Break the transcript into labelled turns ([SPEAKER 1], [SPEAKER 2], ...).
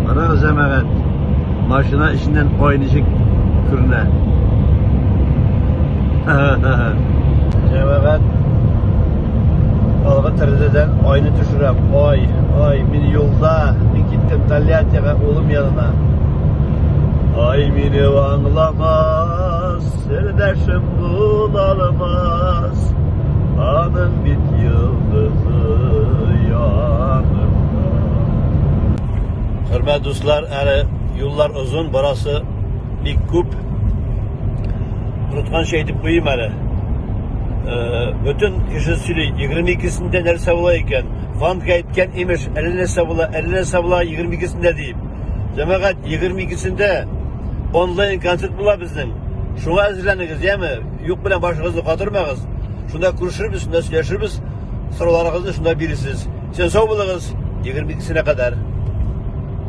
[SPEAKER 1] Bırak zemeğet. Maşına içinden oynayacak kürüne. Zemeğet. Alga terzeden aynı düşürem. Ay beni yolda. Ben gittim Talyat'a oğlum yanına. Ay beni anlamaz. Serdeşim bulalmaz. Anın bit yıldızı yanımda. Hürmet dostlar, yollar uzun, burası bir kup. Unutkan şey deyip koyayım hele. Bütün kişi sürü 22'sinde neresi bulayken, Vanka etken imiş, eline sabula 22'sinde deyip. Cemaat 22'sinde online konser bula bizim. Şuna hazırlanırız değil mi? Yok bilen başınızı katırmayız. Şunda konuşuruz, şunda söyleşiriz. Sorularınızı şunda birisiz. Sen sağ bulunuz 22'sine kadar.